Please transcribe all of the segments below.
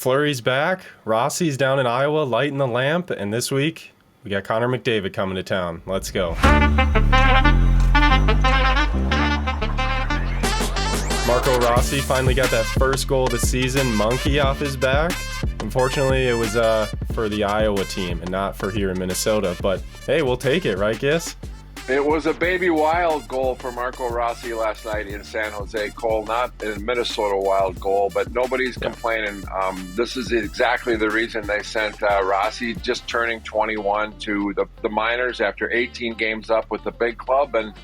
Fleury's back. Rossi's down in Iowa lighting the lamp. And this week, we got Connor McDavid coming to town. Let's go. Marco Rossi finally got that first goal of the season, monkey off his back. Unfortunately, it was for the Iowa team and not for here in Minnesota. But hey, we'll take it, right, Giss? It was a baby Wild goal for Marco Rossi last night in San Jose, Cole. Not a Minnesota Wild goal, but nobody's complaining. This is exactly the reason they sent Rossi, just turning 21, to the minors after 18 games up with the big club. And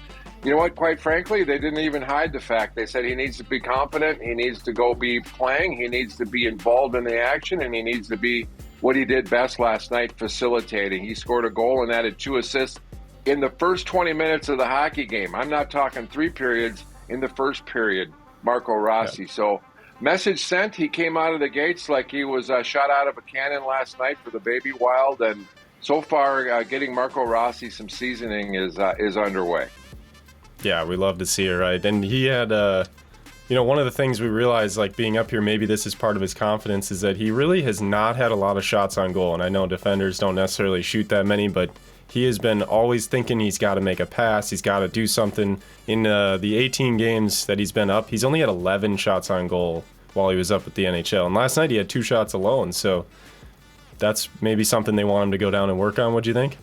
you know what? Quite frankly, they didn't even hide the fact. They said he needs to be confident. He needs to go be playing. He needs to be involved in the action, and he needs to be what he did best last night, facilitating. He scored a goal and added 2 assists in the first 20 minutes of the hockey game. I'm not talking 3 periods, in the first period, Marco Rossi. Yeah. So message sent. He came out of the gates like he was shot out of a cannon last night for the baby Wild. And so far, getting Marco Rossi some seasoning is underway. Yeah, we love to see it, right? And he had, one of the things we realized, like being up here, maybe this is part of his confidence, is that he really has not had a lot of shots on goal. And I know defenders don't necessarily shoot that many, but he has been always thinking he's got to make a pass. He's got to do something. In the 18 games that he's been up, he's only had 11 shots on goal while he was up at the NHL. And last night he had 2 shots alone. So that's maybe something they want him to go down and work on. What'd you think?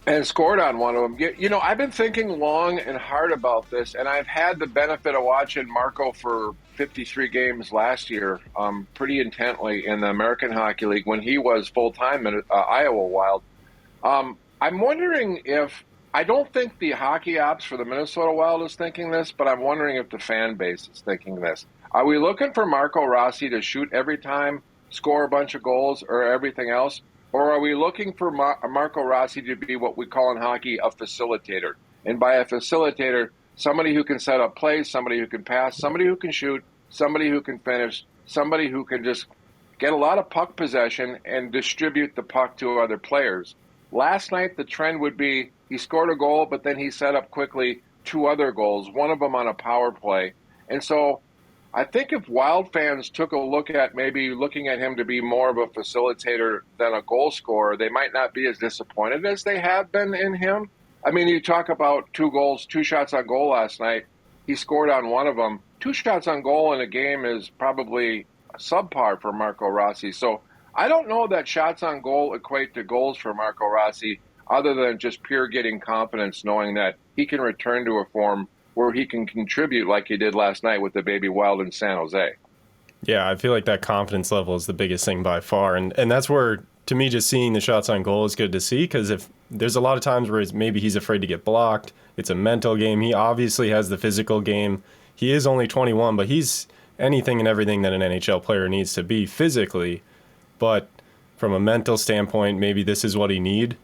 And scored on one of them. You know, I've been thinking long and hard about this, and I've had the benefit of watching Marco for 53 games last year pretty intently in the American Hockey League when he was full-time in Iowa Wild. I'm wondering if, I don't think the hockey ops for the Minnesota Wild is thinking this, but I'm wondering if the fan base is thinking this. Are we looking for Marco Rossi to shoot every time, score a bunch of goals, or everything else? Or are we looking for Marco Rossi to be what we call in hockey a facilitator? And by a facilitator, somebody who can set up plays, somebody who can pass, somebody who can shoot, somebody who can finish, somebody who can just get a lot of puck possession and distribute the puck to other players. Last night, the trend would be he scored a goal, but then he set up quickly 2 other goals, one of them on a power play. And so I think if Wild fans took a look at maybe looking at him to be more of a facilitator than a goal scorer, they might not be as disappointed as they have been in him. I mean, you talk about 2 goals, 2 shots on goal last night. He scored on one of them. 2 shots on goal in a game is probably subpar for Marco Rossi. So I don't know that shots on goal equate to goals for Marco Rossi, other than just pure getting confidence, knowing that he can return to a form where he can contribute like he did last night with the baby Wild in San Jose. Yeah, I feel like that confidence level is the biggest thing by far. And that's where, to me, just seeing the shots on goal is good to see, because if there's a lot of times where maybe he's afraid to get blocked, it's a mental game. He obviously has the physical game. He is only 21, but he's anything and everything that an NHL player needs to be physically. But from a mental standpoint, maybe this is what he needs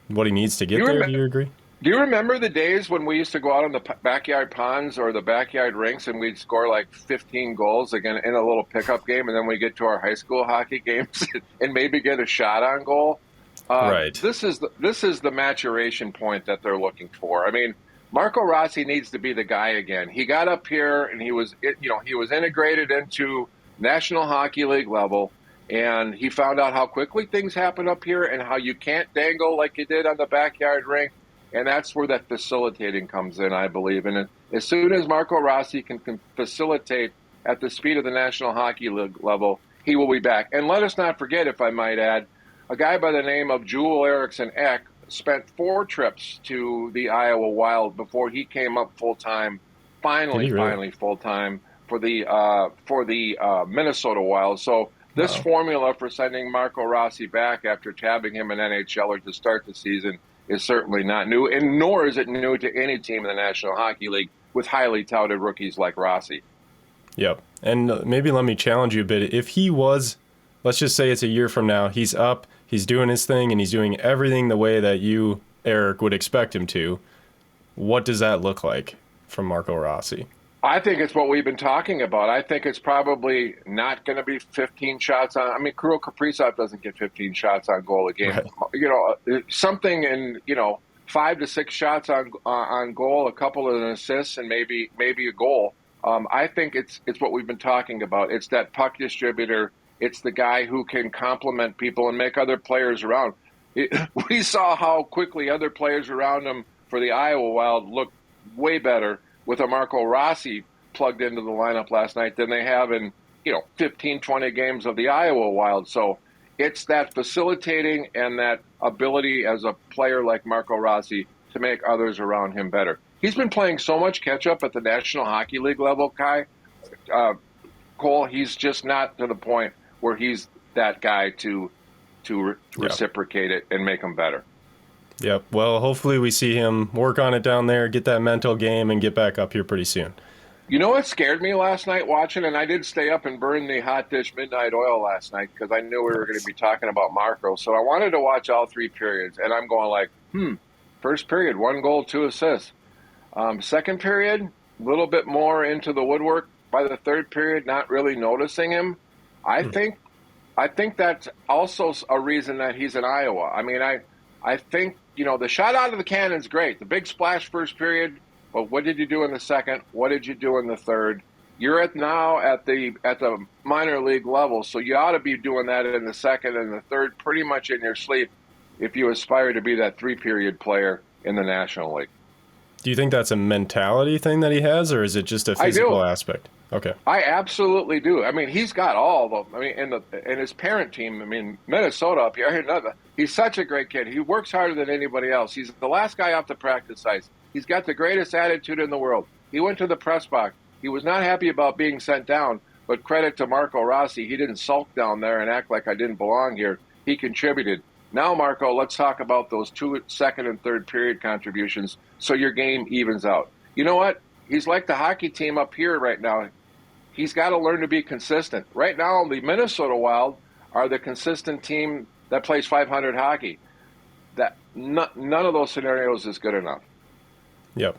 to get there. Do you agree? Do you remember the days when we used to go out on the backyard ponds or the backyard rinks and we'd score like 15 goals again in a little pickup game, and then we get to our high school hockey games and maybe get a shot on goal? Right. This is the maturation point that they're looking for. I mean, Marco Rossi needs to be the guy again. He got up here and he was integrated into National Hockey League level. And he found out how quickly things happen up here and how you can't dangle like you did on the backyard rink. And that's where that facilitating comes in, I believe. And as soon as Marco Rossi can facilitate at the speed of the National Hockey League level, he will be back. And let us not forget, if I might add, a guy by the name of Joel Eriksson Ek spent 4 trips to the Iowa Wild before he came up full-time, finally full-time for the Minnesota Wild. So this formula for sending Marco Rossi back after tabbing him an NHLer to start the season is certainly not new, and nor is it new to any team in the National Hockey League with highly touted rookies like Rossi. Yep. And maybe let me challenge you a bit. If he was, let's just say it's a year from now, he's up, he's doing his thing, and he's doing everything the way that you, Eric, would expect him to, what does that look like from Marco Rossi? I think it's what we've been talking about. I think it's probably not going to be 15 shots on. I mean, Kirill Kaprizov doesn't get 15 shots on goal a game. Right. You know, something in 5 to 6 shots on goal, a couple of assists, and maybe a goal. I think it's what we've been talking about. It's that puck distributor. It's the guy who can complement people and make other players around. We saw how quickly other players around him for the Iowa Wild looked way better with a Marco Rossi plugged into the lineup last night than they have in, 15, 20 games of the Iowa Wild. So it's that facilitating and that ability as a player like Marco Rossi to make others around him better. He's been playing so much catch-up at the National Hockey League level, Kai. Cole, he's just not to the point where he's that guy to reciprocate it and make him better. Yep. Well, hopefully we see him work on it down there, get that mental game, and get back up here pretty soon. You know what scared me last night watching, and I did stay up and burn the hot dish midnight oil last night because I knew we were going to be talking about Marco. So I wanted to watch all 3 periods, and I'm going like, first period, 1 goal, 2 assists. Second period, a little bit more into the woodwork. By the third period, not really noticing him. I think that's also a reason that he's in Iowa. I mean, I think, the shot out of the cannon's great. The big splash first period, but what did you do in the second? What did you do in the third? You're now at the minor league level, so you ought to be doing that in the second and the third pretty much in your sleep if you aspire to be that 3-period player in the National League. Do you think that's a mentality thing that he has, or is it just a physical aspect? Okay. I absolutely do. I mean, he's got all of them. I mean, and his parent team, Minnesota up here, he's such a great kid. He works harder than anybody else. He's the last guy off the practice ice. He's got the greatest attitude in the world. He went to the press box. He was not happy about being sent down, but credit to Marco Rossi. He didn't sulk down there and act like I didn't belong here. He contributed. Now, Marco, let's talk about those 2 second and third period contributions so your game evens out. You know what? He's like the hockey team up here right now. He's got to learn to be consistent. Right now, the Minnesota Wild are the consistent team that plays 500 hockey. None of those scenarios is good enough. Yep.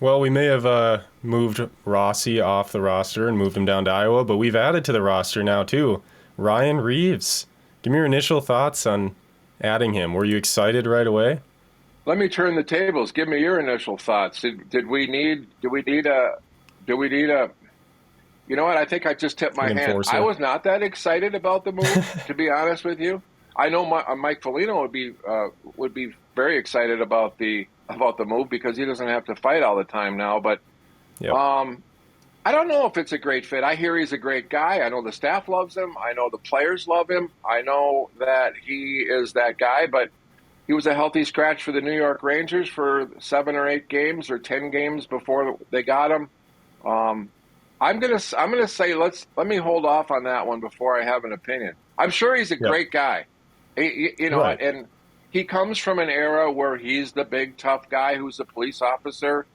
Well, we may have moved Rossi off the roster and moved him down to Iowa, but we've added to the roster now, too. Ryan Reeves. Give me your initial thoughts on adding him. Were you excited right away? Let me turn the tables. Give me your initial thoughts. Do we need a you know what? I think I just tipped my hand. I was not that excited about the move, to be honest with you. I know Mike Foligno would be very excited about the move because he doesn't have to fight all the time now. But yep. I don't know if it's a great fit. I hear he's a great guy. I know the staff loves him. I know the players love him. I know that he is that guy. But he was a healthy scratch for the New York Rangers for 7 or 8 games or 10 games before they got him. I'm gonna say let me hold off on that one before I have an opinion. I'm sure he's a great guy, right. And he comes from an era where he's the big tough guy who's a police officer.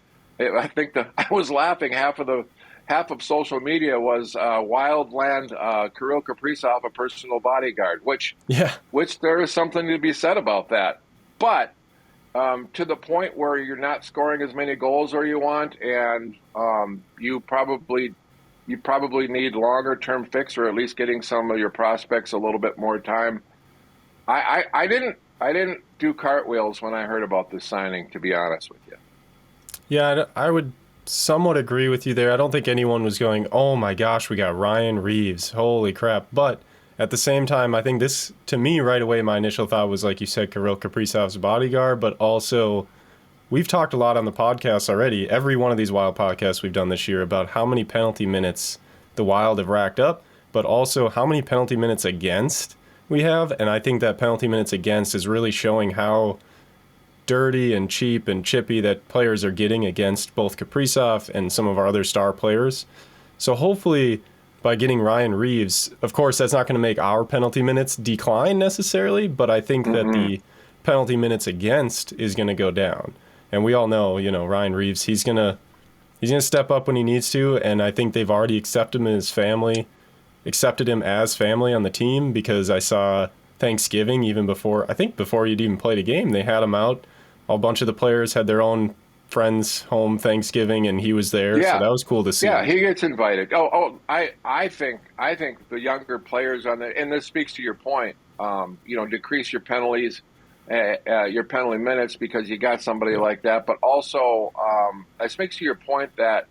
I think I was laughing. Half of social media was Wildland Kirill Kaprizov, a personal bodyguard, which there is something to be said about that, but. To the point where you're not scoring as many goals as you want, and you probably need longer term fix, or at least getting some of your prospects a little bit more time. I didn't do cartwheels when I heard about this signing, to be honest with you. Yeah, I would somewhat agree with you there. I don't think anyone was going, "Oh my gosh, we got Ryan Reeves, holy crap!" But at the same time, I think this, to me, right away, my initial thought was, like you said, Kirill Kaprizov's bodyguard, but also, we've talked a lot on the podcast already, every one of these Wild podcasts we've done this year, about how many penalty minutes the Wild have racked up, but also how many penalty minutes against we have, and I think that penalty minutes against is really showing how dirty and cheap and chippy that players are getting against both Kaprizov and some of our other star players. So hopefully, by getting Ryan Reeves, of course, that's not going to make our penalty minutes decline necessarily, but I think that the penalty minutes against is going to go down. And we all know, Ryan Reeves, he's going to step up when he needs to, and I think they've already accepted him as family on the team, because I saw Thanksgiving even before he'd even played a game, they had him out. A bunch of the players had their own friends home Thanksgiving, and he was there, so that was cool to see. Yeah, he gets invited. I think the younger players and this speaks to your point. Decrease your penalties, your penalty minutes because you got somebody like that. But also, it speaks to your point that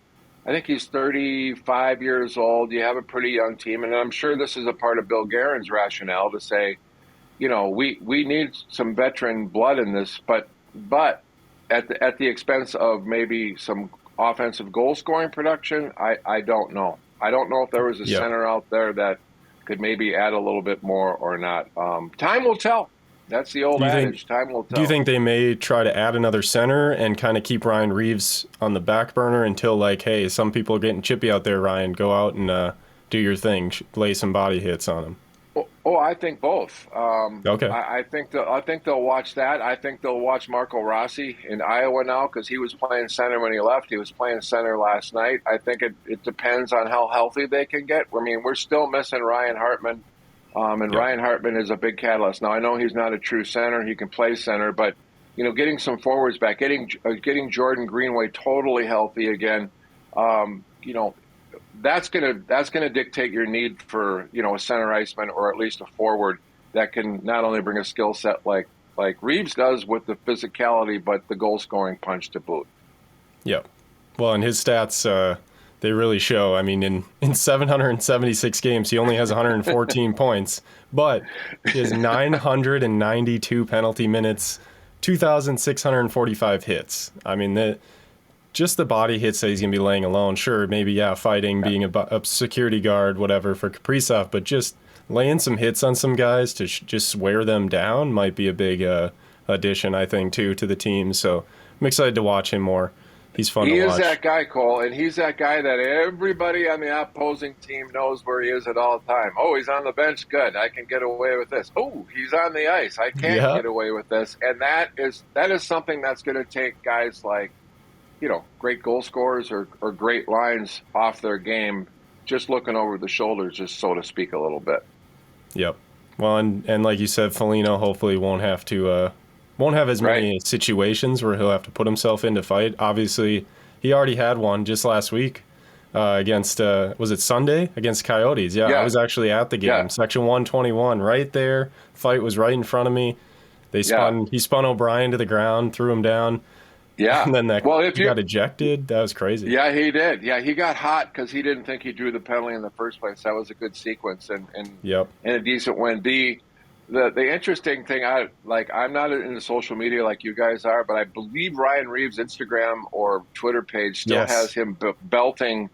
I think he's 35 years old. You have a pretty young team, and I'm sure this is a part of Bill Guerin's rationale to say, we need some veteran blood in this, but at the expense of maybe some offensive goal scoring production. I don't know. I don't know if there was a center out there that could maybe add a little bit more or not. Time will tell. That's the old adage. Time will tell. Do you think they may try to add another center and kind of keep Ryan Reeves on the back burner until, like, hey, some people are getting chippy out there, Ryan, go out and do your thing, lay some body hits on him? Oh, I think both. Okay. I think they'll watch that. I think they'll watch Marco Rossi in Iowa now because he was playing center when he left. He was playing center last night. I think it depends on how healthy they can get. I mean, we're still missing Ryan Hartman, Ryan Hartman is a big catalyst. Now, I know he's not a true center. He can play center, but getting some forwards back, getting Jordan Greenway totally healthy again, that's gonna dictate your need for a center iceman or at least a forward that can not only bring a skill set like Reeves does with the physicality, but the goal scoring punch to boot. Yep. Well, and his stats they really show. I mean, in 776 games, he only has 114 points, but he has 992 penalty minutes, 2,645 hits. I mean, just the body hits that he's going to be laying alone. Sure, maybe, fighting, being a security guard, whatever, for Kaprizov, but just laying some hits on some guys to just wear them down might be a big addition, I think, too, to the team. So I'm excited to watch him more. He's fun to watch. He is that guy, Cole, and he's that guy that everybody on the opposing team knows where he is at all time. Oh, he's on the bench. Good. I can get away with this. Oh, he's on the ice. I can't get away with this. And that is something that's going to take guys like, great goal scorers or great lines off their game, just looking over the shoulders, just so to speak, a little bit. Yep. Well, and like you said, Foligno hopefully won't have as many situations where he'll have to put himself in to fight. Obviously, he already had one just last week against, was it Sunday? Against Coyotes. Yeah, I was actually at the game. Yeah. Section 121, right there. Fight was right in front of me. He spun O'Brien to the ground, threw him down. Yeah. And then he got ejected. That was crazy. Yeah, he did. Yeah, he got hot because he didn't think he drew the penalty in the first place. That was a good sequence and a decent win. The interesting thing, I'm not into social media like you guys are, but I believe Ryan Reeves' Instagram or Twitter page still has him belting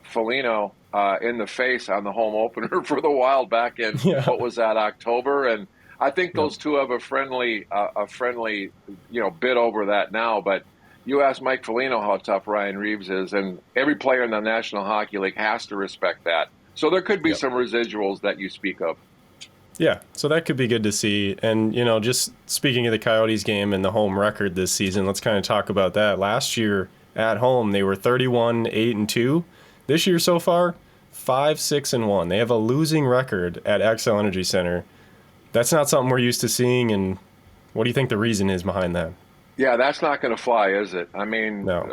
Foligno in the face on the home opener for the Wild back in, what was that, October? And I think those two have a friendly bit over that now. But you ask Mike Foligno how tough Ryan Reeves is, and every player in the National Hockey League has to respect that. So there could be some residuals that you speak of. Yeah, so that could be good to see. And, just speaking of the Coyotes game and the home record this season, let's kind of talk about that. Last year at home, they were 31-8-2. This year so far, 5-6-1. They have a losing record at XL Energy Center. That's not something we're used to seeing, and what do you think the reason is behind that? Yeah, that's not going to fly, is it? I mean, no.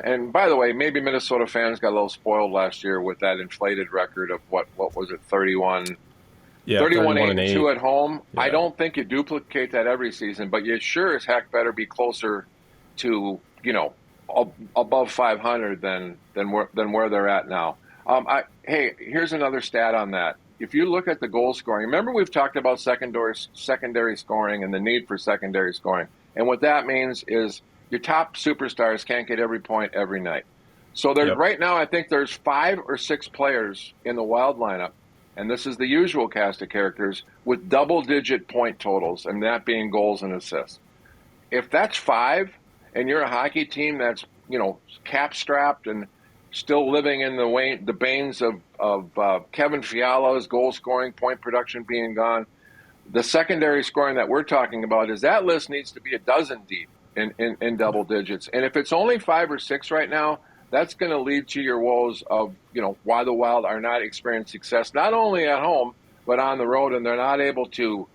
And by the way, maybe Minnesota fans got a little spoiled last year with that inflated record of what was it, 31-8-2 at home. Yeah. I don't think you duplicate that every season, but you sure as heck better be closer to, above 500 than where they're at now. Hey, here's another stat on that. If you look at the goal scoring, remember we've talked about secondary scoring and the need for secondary scoring. And what that means is your top superstars can't get every point every night. So right now I think there's 5 or 6 players in the Wild lineup, and this is the usual cast of characters, with double-digit point totals, and that being goals and assists. If that's 5, and you're a hockey team that's, cap-strapped and still living in the banes of Kevin Fiala's goal scoring, point production being gone. The secondary scoring that we're talking about is that list needs to be a dozen deep in double digits. And if it's only 5 or 6 right now, that's going to lead to your woes of, why the Wild are not experiencing success, not only at home, but on the road, and they're not able to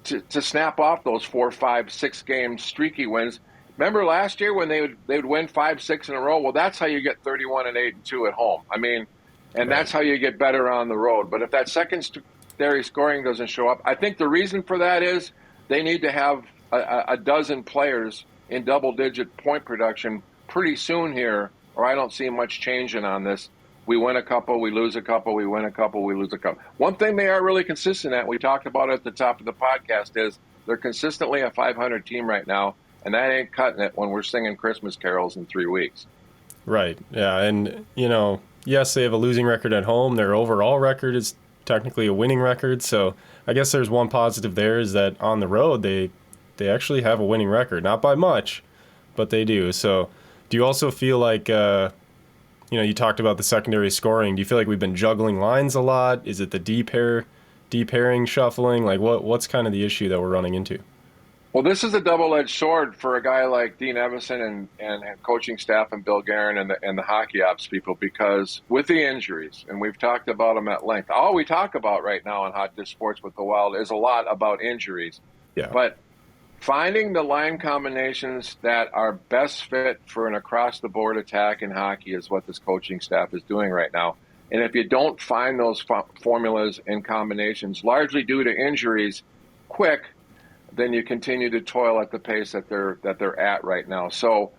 snap off those 4, 5, 6 game streaky wins. Remember last year when they would win 5, 6 in a row? Well, that's how you get 31-8-2 at home. I mean, and that's how you get better on the road. But if that secondary scoring doesn't show up, I think the reason for that is they need to have a dozen players in double-digit point production pretty soon here or I don't see much changing on this. We win a couple, we lose a couple, we win a couple, we lose a couple. One thing they are really consistent at, we talked about it at the top of the podcast, is they're consistently a 500 team right now, and that ain't cutting it when we're singing Christmas carols in 3 weeks. Right. Yeah. And, yes, they have a losing record at home. Their overall record is technically a winning record. So I guess there's one positive there, is that on the road, they actually have a winning record. Not by much, but they do. So do you also feel like, you talked about the secondary scoring. Do you feel like we've been juggling lines a lot? Is it the deep pairing shuffling? Like what's kind of the issue that we're running into? Well, this is a double-edged sword for a guy like Dean Evison and coaching staff and Bill Guerin and the hockey ops people, because with the injuries, and we've talked about them at length, all we talk about right now on Hot Dish Sports with the Wild is a lot about injuries. Yeah. But finding the line combinations that are best fit for an across-the-board attack in hockey is what this coaching staff is doing right now. And if you don't find those formulas and combinations, largely due to injuries, quick, then you continue to toil at the pace that they're at right now. So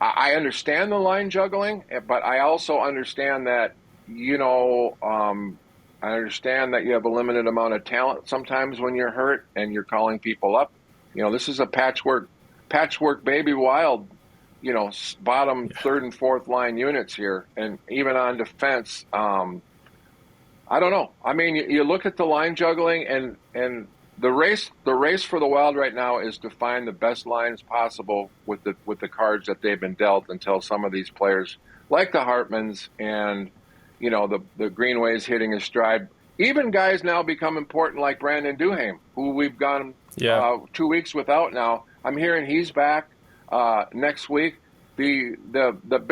I understand the line juggling, but I also understand that, I understand that you have a limited amount of talent sometimes when you're hurt and you're calling people up. This is a patchwork baby Wild, bottom third and fourth line units here. And even on defense, I don't know. I mean, you look at the line juggling and the race for the Wild right now is to find the best lines possible with the cards that they've been dealt, until some of these players, like the Hartmans and the Greenways, hitting his stride. Even guys now become important, like Brandon Duhaime, who we've gone 2 weeks without now. I'm hearing he's back next week. The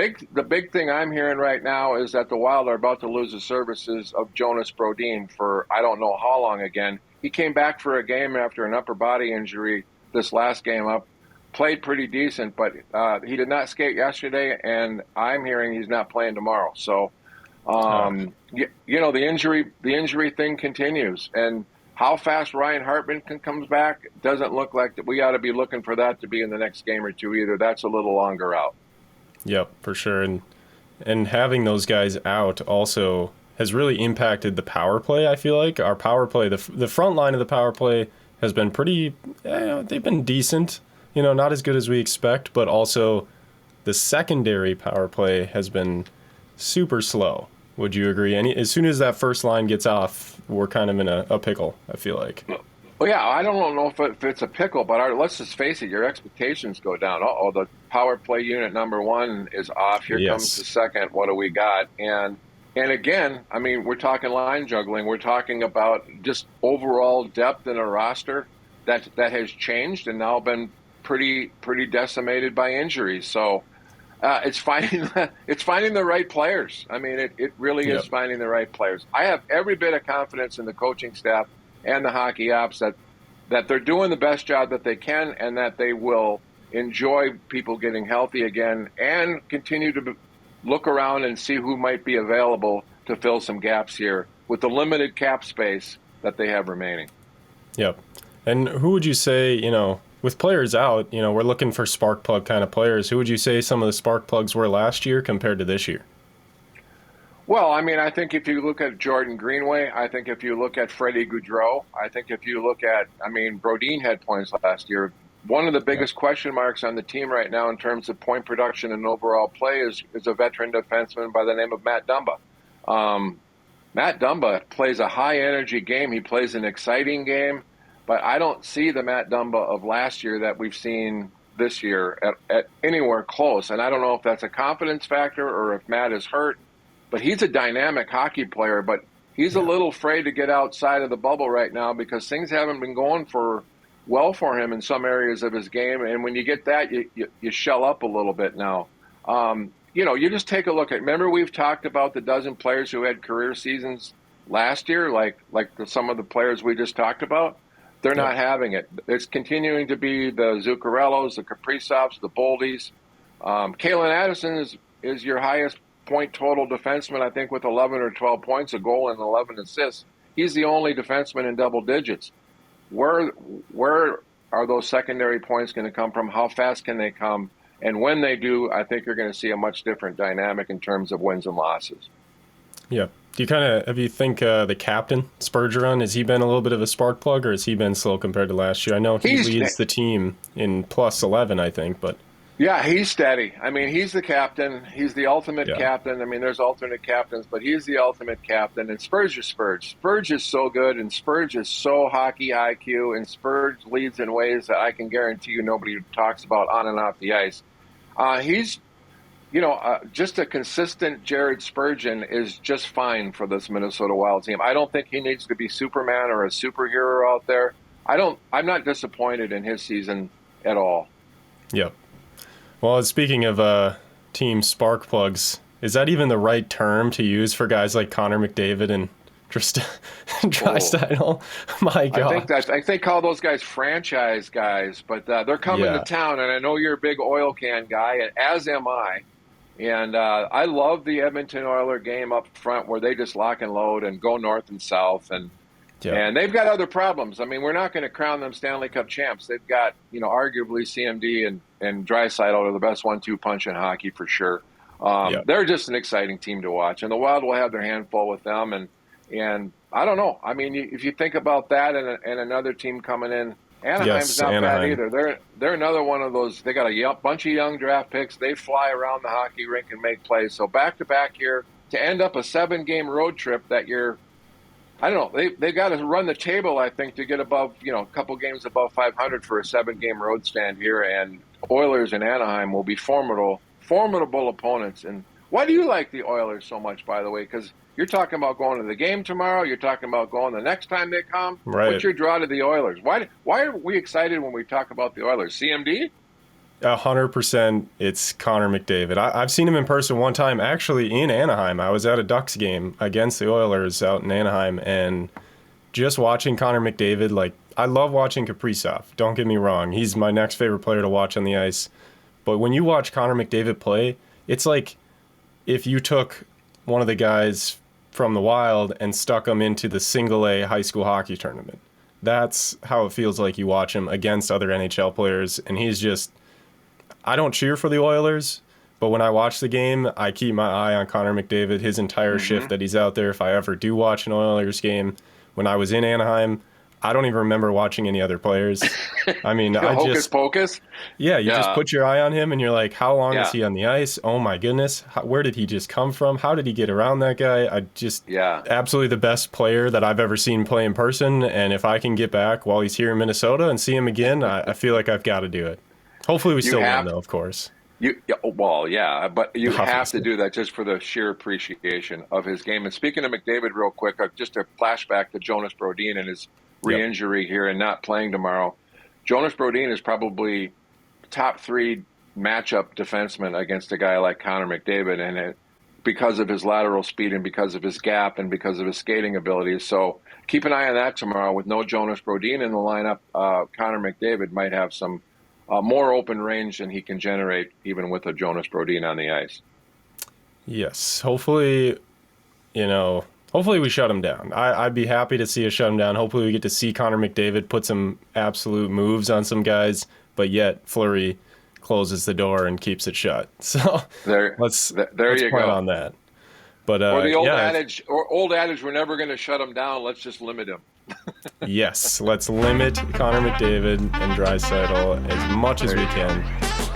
big thing I'm hearing right now is that the Wild are about to lose the services of Jonas Brodin for I don't know how long again. He came back for a game after an upper body injury this last game up, played pretty decent, but he did not skate yesterday, and I'm hearing he's not playing tomorrow. So, the injury thing continues, and how fast Ryan Hartman comes back doesn't look like that. We ought to be looking for that to be in the next game or two either. That's a little longer out. Yep, for sure. And having those guys out also has really impacted the power play. I feel like our power play, the front line of the power play has been pretty, they've been decent, not as good as we expect, but also the secondary power play has been super slow. Would you agree? As soon as that first line gets off, we're kind of in a pickle, I feel like. Well, yeah, I don't know if it's a pickle, but let's just face it, your expectations go down. The power play unit number one is off. Here comes the second. What do we got? And again, I mean, we're talking line juggling. We're talking about just overall depth in a roster that has changed and now been pretty decimated by injuries. So it's finding the right players. I mean, it really is finding the right players. I have every bit of confidence in the coaching staff and the hockey ops that they're doing the best job that they can, and that they will enjoy people getting healthy again and continue to look around and see who might be available to fill some gaps here with the limited cap space that they have remaining. Yep. And who would you say, with players out, we're looking for spark plug kind of players. Who would you say some of the spark plugs were last year compared to this year? Well, I mean, I think if you look at Jordan Greenway, I think if you look at Freddie Gaudreau, I think if you look at, Brodin had points last year. One of the biggest question marks on the team right now in terms of point production and overall play is a veteran defenseman by the name of Matt Dumba. Matt Dumba plays a high-energy game. He plays an exciting game, but I don't see the Matt Dumba of last year that we've seen this year at anywhere close. And I don't know if that's a confidence factor or if Matt is hurt, but he's a dynamic hockey player, but he's a little afraid to get outside of the bubble right now because things haven't been going well for him in some areas of his game. And when you get that, you shell up a little bit now. You just take a look at, remember we've talked about the dozen players who had career seasons last year, like some of the players we just talked about. They're not having it. It's continuing to be the Zuccarellos, the Kaprizovs, the Boldies. Kalen Addison is your highest point total defenseman, I think, with 11 or 12 points, a goal and 11 assists. He's the only defenseman in double digits. Where are those secondary points going to come from? How fast can they come? And when they do, I think you're going to see a much different dynamic in terms of wins and losses. Yeah. Do you have you think the captain, Spurgeon, has he been a little bit of a spark plug, or has he been slow compared to last year? I know he leads the team in plus 11, I think, but... Yeah, he's steady. I mean, he's the captain. He's the ultimate captain. I mean, there's alternate captains, but he's the ultimate captain. And Spurge is Spurge. Spurge is so good, and Spurge is so hockey IQ, and Spurge leads in ways that I can guarantee you nobody talks about on and off the ice. He's, just a consistent Jared Spurgeon is just fine for this Minnesota Wild team. I don't think he needs to be Superman or a superhero out there. I'm not disappointed in his season at all. Yep. Well, speaking of team spark plugs, is that even the right term to use for guys like Connor McDavid and Draisaitl? Oh. My God. I think they call those guys franchise guys, but they're coming to town, and I know you're a big oil can guy, and as am I. And I love the Edmonton Oilers game up front where they just lock and load and go north and south, and they've got other problems. I mean, we're not going to crown them Stanley Cup champs. They've got, arguably CMD and Draisaitl are the best 1-2 punch in hockey for sure. They're just an exciting team to watch, and the Wild will have their handful with them. And I don't know. I mean, if you think about that and another team coming in, Anaheim's not bad either. They're another one of those. They got a bunch of young draft picks. They fly around the hockey rink and make plays. So back-to-back here to end up a 7-game road trip that I don't know. They got to run the table, I think, to get above, a couple games above 500 for a 7-game road stand here. And Oilers and Anaheim will be formidable opponents. And why do you like the Oilers so much, by the way? Because you're talking about going to the game tomorrow. You're talking about going the next time they come. Right. What's your draw to the Oilers? Why are we excited when we talk about the Oilers? CMD? 100%. It's Connor McDavid. I've seen him in person one time, actually in Anaheim. I was at a Ducks game against the Oilers out in Anaheim, and just watching Connor McDavid, I love watching Kaprizov. Don't get me wrong. He's my next favorite player to watch on the ice. But when you watch Connor McDavid play, it's like if you took one of the guys from the Wild and stuck him into the single-A high school hockey tournament. That's how it feels like you watch him against other NHL players, and he's just... I don't cheer for the Oilers, but when I watch the game, I keep my eye on Connor McDavid, his entire shift that he's out there. If I ever do watch an Oilers game, when I was in Anaheim, I don't even remember watching any other players. I mean, Hocus pocus? Yeah, you just put your eye on him, and you're like, how long is he on the ice? Oh, my goodness. Where did he just come from? How did he get around that guy? Absolutely the best player that I've ever seen play in person, and if I can get back while he's here in Minnesota and see him again, I feel like I've got to do it. Hopefully we still win, though, of course. But you have to do that just for the sheer appreciation of his game. And speaking of McDavid real quick, just a flashback to Jonas Brodin and his re-injury here and not playing tomorrow. Jonas Brodin is probably top 3 matchup defenseman against a guy like Connor McDavid, and because of his lateral speed and because of his gap and because of his skating abilities. So keep an eye on that tomorrow. With no Jonas Brodin in the lineup, Connor McDavid might have some more open range than he can generate even with a Jonas Brodin on the ice. Yes. Hopefully we shut him down. I'd be happy to see us shut him down. Hopefully we get to see Connor McDavid put some absolute moves on some guys, but yet Fluery closes the door and keeps it shut. So let's plan on that. But or the old adage, we're never going to shut him down. Let's just limit him. Yes, let's limit Connor McDavid and Draisaitl as much as we can.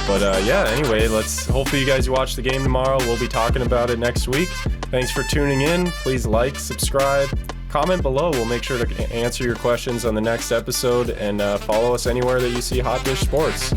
But anyway, hopefully you guys watch the game tomorrow. We'll be talking about it next week. Thanks for tuning in. Please like, subscribe, comment below. We'll make sure to answer your questions on the next episode, and follow us anywhere that you see Hot Dish Sports.